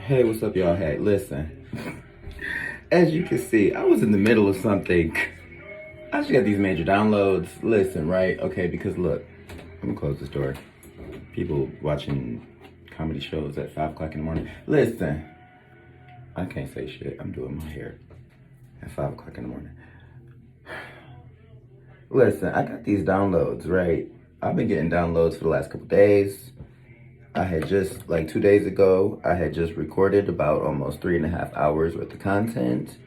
Hey, what's up, y'all? Hey, listen. As you can see, I was in the middle of something. I just got these major downloads. Listen, right? Okay, because look, I'm gonna close this door. People watching comedy shows at 5 o'clock in the morning. Listen, I can't say shit. I'm doing my hair at 5 o'clock in the morning. Listen, I got these downloads, right? I've been getting downloads for the last couple days. I had just, like 2 days ago, I had just recorded about almost 3.5 hours worth of content.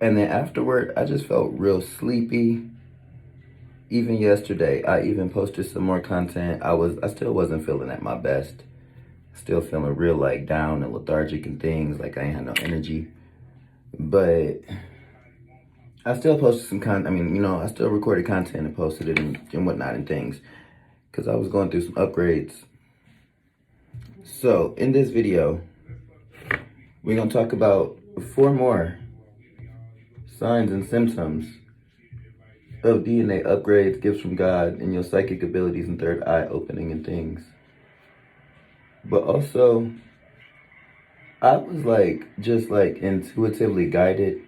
And then afterward, I just felt real sleepy. Even yesterday, I even posted some more content. I still wasn't feeling at my best. Still feeling real like down and lethargic and things, like I ain't had no energy. But I still posted some content. I mean, you know, I still recorded content and posted it and whatnot and things. Because I was going through some upgrades. So, in this video, we're going to talk about 4 more signs and symptoms of DNA upgrades, gifts from God, and your psychic abilities and third eye opening and things. But also, I was just intuitively guided,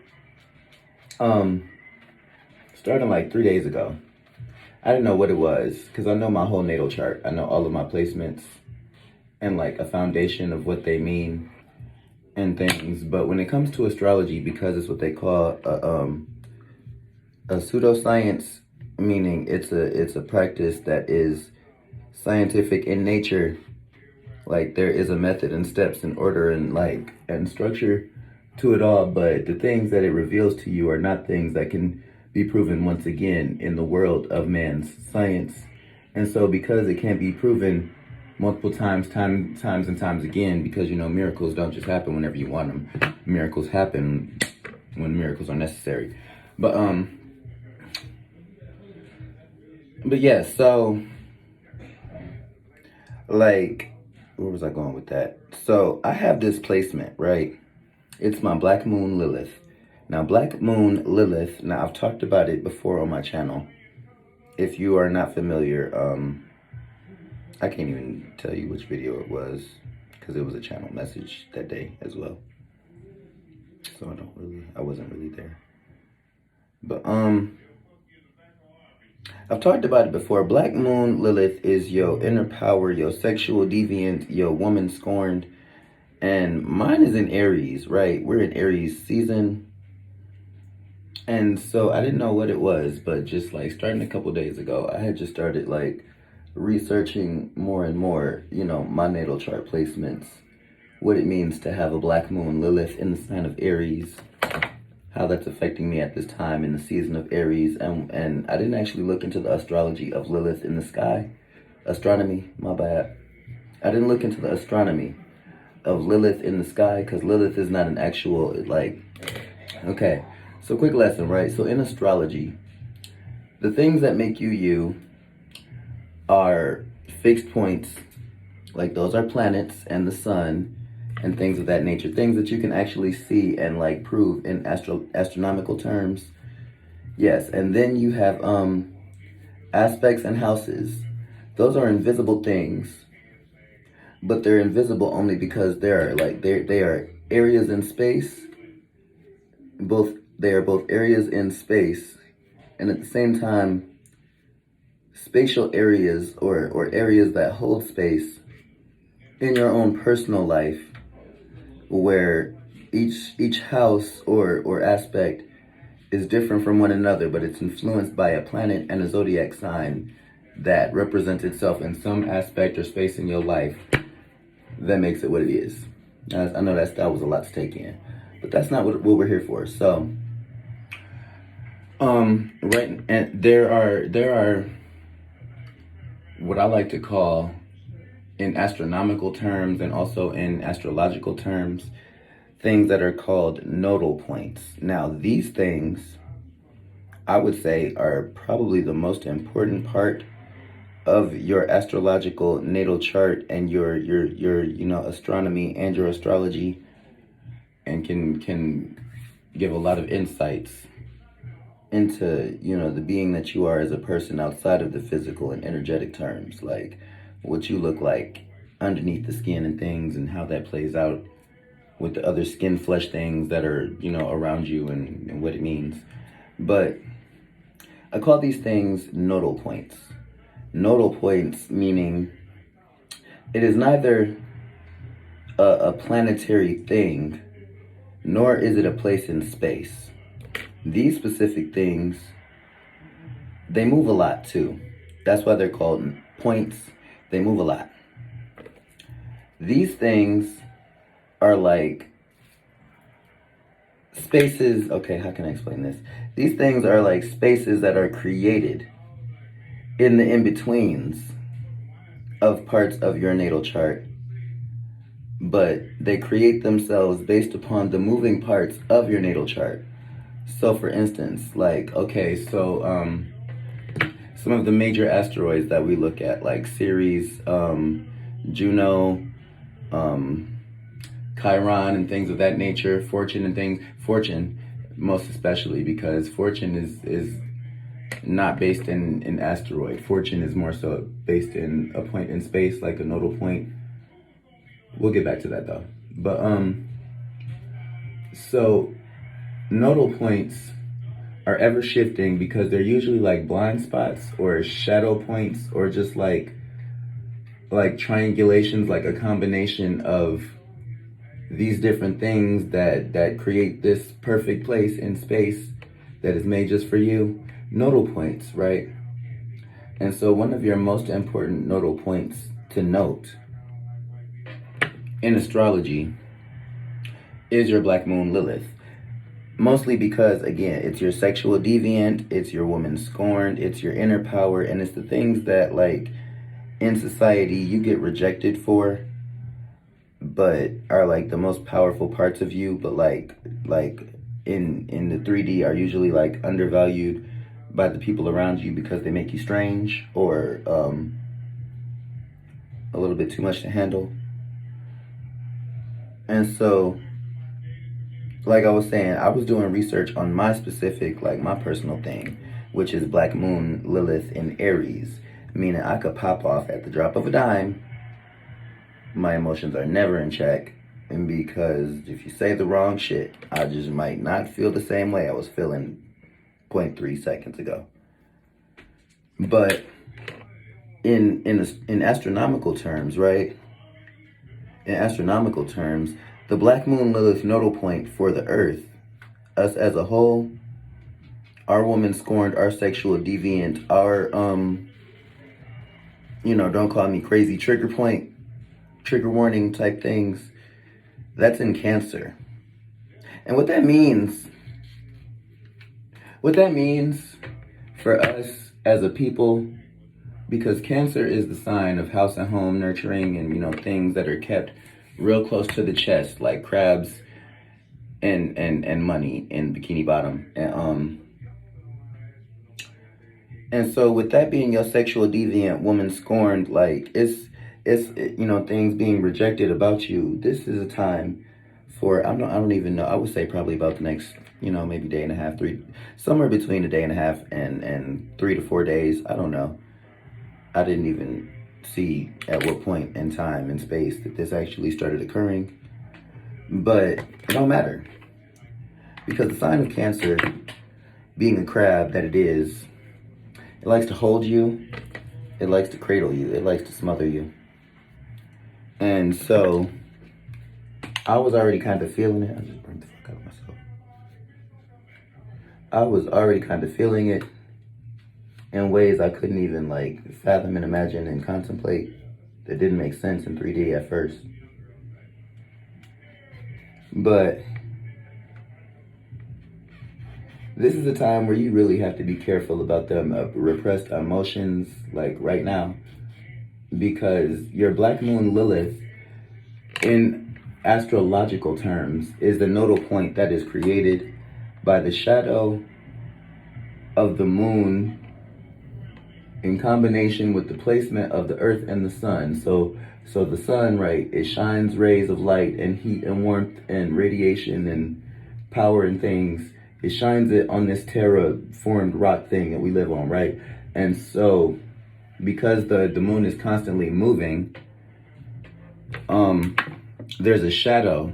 starting like 3 days ago. I didn't know what it was, because I know my whole natal chart. I know all of my placements and like a foundation of what they mean and things. But when it comes to astrology, because it's what they call a pseudoscience, meaning it's a practice that is scientific in nature. Like there is a method and steps and order and structure to it all, but the things that it reveals to you are not things that can be proven once again in the world of man's science. And so because it can't be proven multiple times and times again, because you know miracles don't just happen whenever you want them. Miracles happen when miracles are necessary. But yeah, so like, where was I going with that? So I have this placement, right? It's my Black Moon Lilith. Now, Black Moon Lilith, now I've talked about it before on my channel. If you are not familiar, I can't even tell you which video it was because it was a channel message that day as well. So I wasn't really there. But I've talked about it before. Black Moon Lilith is your inner power, your sexual deviant, your woman scorned. And mine is in Aries, right? We're in Aries season. And so I didn't know what it was, but just like starting a couple days ago, I had just started like researching more and more, you know, my natal chart placements, what it means to have a Black Moon Lilith in the sign of Aries, how that's affecting me at this time in the season of Aries. And I didn't actually look into the astrology of Lilith in the sky. Astronomy, my bad. I didn't look into the astronomy of Lilith in the sky because Lilith is not an actual, like, okay. So quick lesson, right? So in astrology, the things that make you you are fixed points, like those are planets and the sun and things of that nature, things that you can actually see and like prove in astronomical terms. Yes, and then you have aspects and houses. Those are invisible things, but they're invisible only because they are areas in space. They are both areas in space, and at the same time, spatial areas or areas that hold space in your own personal life, where each house or aspect is different from one another, but it's influenced by a planet and a zodiac sign that represents itself in some aspect or space in your life that makes it what it is. I know that was a lot to take in, but that's not what we're here for. So right, and there are what I like to call, in astronomical terms and also in astrological terms, things that are called nodal points. Now, these things, I would say, are probably the most important part of your astrological natal chart and your you know, astronomy and your astrology, and can give a lot of insights into, you know, the being that you are as a person outside of the physical and energetic terms, like what you look like underneath the skin and things, and how that plays out with the other skin flesh things that are, you know, around you and what it means. But I call these things nodal points. Nodal points meaning it is neither a planetary thing, nor is it a place in space. These specific things, they move a lot too. That's why they're called points. They move a lot. These things are like spaces. Okay, how can I explain this? These things are like spaces that are created in the in-betweens of parts of your natal chart, but they create themselves based upon the moving parts of your natal chart. So for instance, like, okay, so some of the major asteroids that we look at, like Ceres, Juno, Chiron and things of that nature, Fortune and things, Fortune most especially, because Fortune is not based in an asteroid. Fortune is more so based in a point in space, like a nodal point. We'll get back to that though. But so nodal points are ever shifting because they're usually like blind spots or shadow points or just like triangulations, like a combination of these different things that create this perfect place in space that is made just for you. Nodal points, right? And so one of your most important nodal points to note in astrology is your black moon Lilith. Mostly because, again, it's your sexual deviant, it's your woman scorned, it's your inner power, and it's the things that, like, in society you get rejected for, but are like the most powerful parts of you, but like in the 3D are usually like undervalued by the people around you because they make you strange or a little bit too much to handle. And so, like I was saying, I was doing research on my specific, like my personal thing, which is black moon Lilith in Aries, meaning I could pop off at the drop of a dime. My emotions are never in check, and because if you say the wrong shit, I just might not feel the same way I was feeling 0.3 seconds ago. But in astronomical terms, right? In astronomical terms, the black moon Lilith nodal point for the Earth, us as a whole, our woman scorned, our sexual deviant, our don't call me crazy trigger point, trigger warning type things, that's in Cancer. And what that means for us as a people, because Cancer is the sign of house and home, nurturing, and things that are kept real close to the chest, like crabs and money in Bikini Bottom. And so with that being your sexual deviant, woman scorned, like it's things being rejected about you. This is a time for, I don't even know, I would say probably about the next, maybe day and a half, somewhere between a day and a half and 3 to 4 days. I don't know. I didn't even see at what point in time and space that this actually started occurring. But it don't matter. Because the sign of Cancer, being a crab that it is, it likes to hold you, it likes to cradle you, it likes to smother you. And so, I was already kind of feeling it. I just burned the fuck out of myself. I was already kind of feeling it in ways I couldn't even fathom and imagine and contemplate, that didn't make sense in 3D at first. But this is a time where you really have to be careful about the repressed emotions, like right now, because your black moon Lilith, in astrological terms, is the nodal point that is created by the shadow of the moon in combination with the placement of the earth and the sun. So the sun, right, it shines rays of light and heat and warmth and radiation and power and things. It shines it on this terra-formed rock thing that we live on, right? And so, because the moon is constantly moving, there's a shadow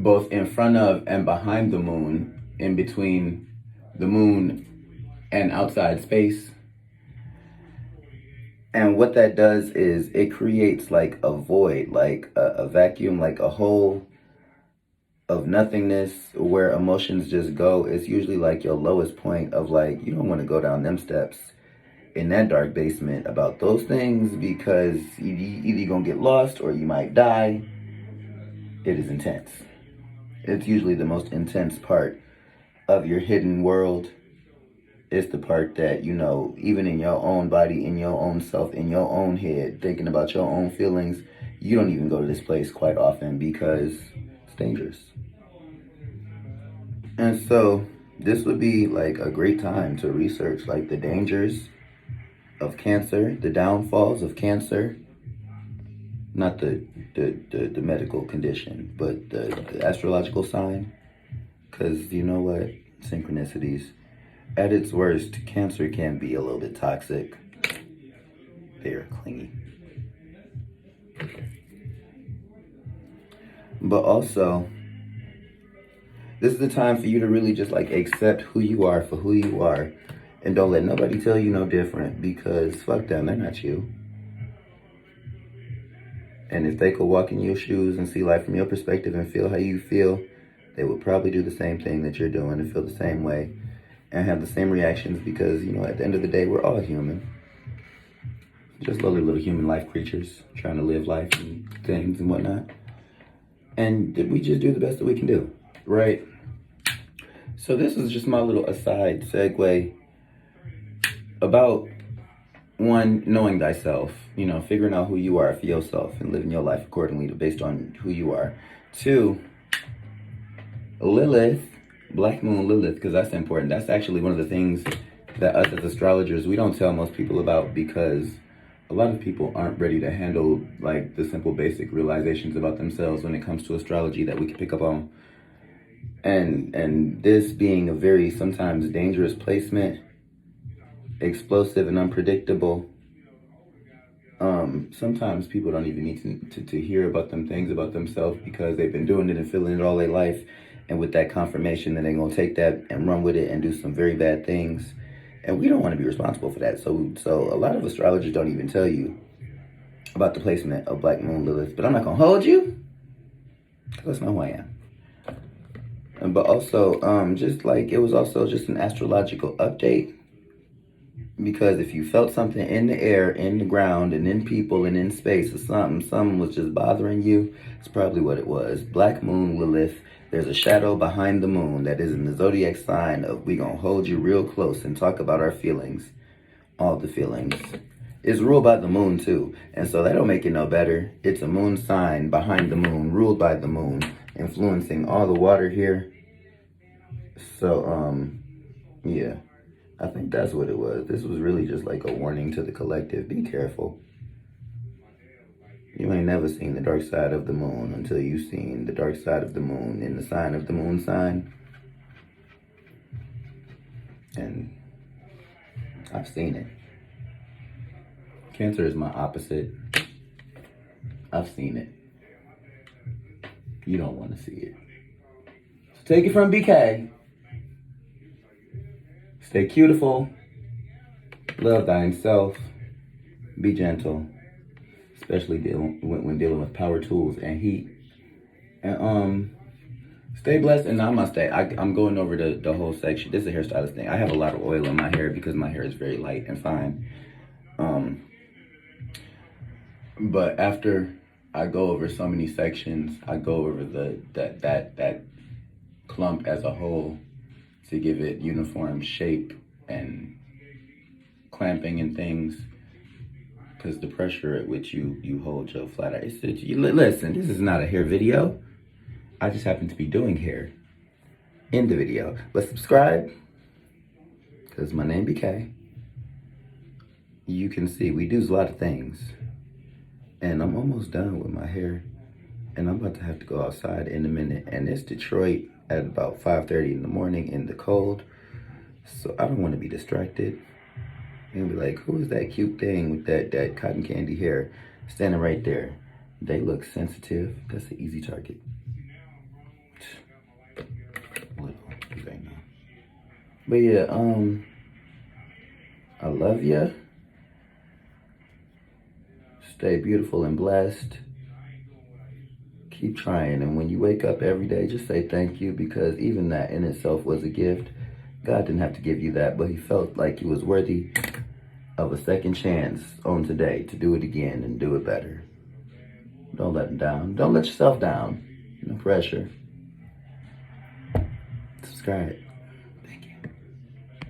both in front of and behind the moon, in between the moon and outside space. And what that does is it creates like a void, like a vacuum, like a hole of nothingness where emotions just go. It's usually like your lowest point of like, you don't want to go down them steps in that dark basement about those things, because either you're going to get lost or you might die. It is intense. It's usually the most intense part of your hidden world. It's the part that, you know, even in your own body, in your own self, in your own head, thinking about your own feelings, you don't even go to this place quite often because it's dangerous. And so this would be like a great time to research like the dangers of Cancer, the downfalls of Cancer, not the medical condition, but the astrological sign. Because you know what? Synchronicities. At its worst, Cancer can be a little bit toxic. They are clingy. But also, this is the time for you to really just like accept who you are for who you are. And don't let nobody tell you no different, because fuck them, they're not you. And if they could walk in your shoes and see life from your perspective and feel how you feel, they would probably do the same thing that you're doing and feel the same way and have the same reactions, because, you know, at the end of the day, we're all human. Just lovely little human life creatures trying to live life and things and whatnot. And we just do the best that we can do, right? So this is just my little aside segue about, one, knowing thyself, you know, figuring out who you are for yourself and living your life accordingly based on who you are. Two, Lilith, Black Moon Lilith, because that's important. That's actually one of the things that us as astrologers, we don't tell most people about, because a lot of people aren't ready to handle like the simple basic realizations about themselves when it comes to astrology that we can pick up on. And this being a very sometimes dangerous placement, explosive and unpredictable, sometimes people don't even need to hear about them things about themselves, because they've been doing it and feeling it all their life. And with that confirmation, then they're going to take that and run with it and do some very bad things. And we don't want to be responsible for that. So a lot of astrologers don't even tell you about the placement of Black Moon Lilith. But I'm not going to hold you. That's not who I am. But also, just like, it was also just an astrological update. Because if you felt something in the air, in the ground, and in people, and in space, or something was just bothering you, it's probably what it was. Black Moon Lilith, there's a shadow behind the moon that is in the zodiac sign of, we gonna hold you real close and talk about our feelings. All the feelings. It's ruled by the moon too. And so that don't make it no better. It's a moon sign behind the moon, ruled by the moon, influencing all the water here. So, yeah. I think that's what it was. This was really just like a warning to the collective. Be careful. You ain't never seen the dark side of the moon until you've seen the dark side of the moon in the sign of the moon sign. And I've seen it. Cancer is my opposite. I've seen it. You don't want to see it. So take it from BK. Stay beautiful, love thyself, be gentle, especially when dealing with power tools and heat. And stay blessed and namaste. I'm going over the whole section. This is a hairstylist thing. I have a lot of oil in my hair because my hair is very light and fine. But after I go over so many sections, I go over that clump as a whole, to give it uniform shape and clamping and things, because the pressure at which you hold your flat iron. Listen, this is not a hair video. I just happen to be doing hair in the video. But subscribe, because my name BK. You can see we do a lot of things. And I'm almost done with my hair. And I'm about to have to go outside in a minute. And it's Detroit at about 5:30 in the morning in the cold. So I don't want to be distracted. And be like, who is that cute thing with that cotton candy hair standing right there? They look sensitive. That's an easy target. But yeah, I love ya. Stay beautiful and blessed. Keep trying, and when you wake up every day, just say thank you, because even that in itself was a gift. God didn't have to give you that, but he felt like he was worthy of a second chance on today to do it again and do it better. Don't let him down. Don't let yourself down. No pressure. Subscribe.